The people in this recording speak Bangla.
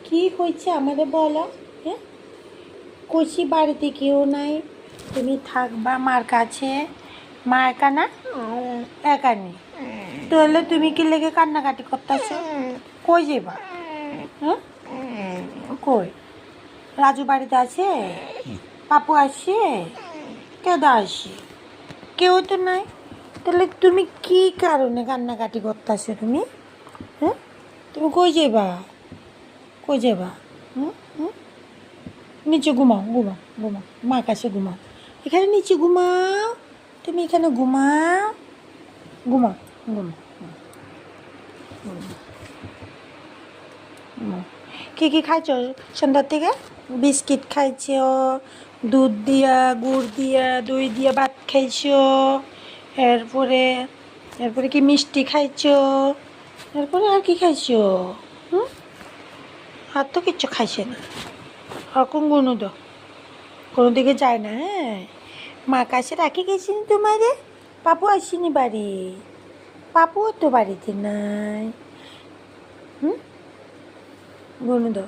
কি হয়েছে আমাদের বলো? হ্যাঁ, কচি বাড়িতে কেউ নাই, তুমি থাকবা মার কাছে। মা একা না? একা নেই, তাহলে তুমি কি লেগে কান্নাকাটি করতেছো? কই যাবা? হ্যাঁ, কই? রাজু বাড়িতে আছে? পাপু আসে? কেদা আসে? কেউ তো নাই, তাহলে তুমি কি কারণে কান্নাকাটি করতেছো তুমি? হ্যাঁ, তুমি কই যাবা? কই যাবা? হুম হুম, নিচে ঘুমাও, ঘুমাও, ঘুমাও, মা কাছে ঘুমাও। এখানে নিচে ঘুমাও, তুমি এখানে ঘুমাও, ঘুমাও, ঘুমাও, ঘুমাও। কী খাইছো সন্ধ্যার থেকে? বিস্কিট খাইছো, দুধ দিয়া, গুড় দিয়া, দই দিয়া ভাত খাইছো, এরপরে এরপরে কি মিষ্টি খাইছো, এরপরে আর কি খাইছো? হুম, আর তো কিচ্ছু খাইছে না। আর কোন গুনো দাও, কোনো দিকে যায় না। হ্যাঁ, মা কাছে রাখি গেছিনি তোমারে? পাপু আসেনি বাড়ি, পাপুও তো বাড়িতে নাই। হুম, গুনো দাও।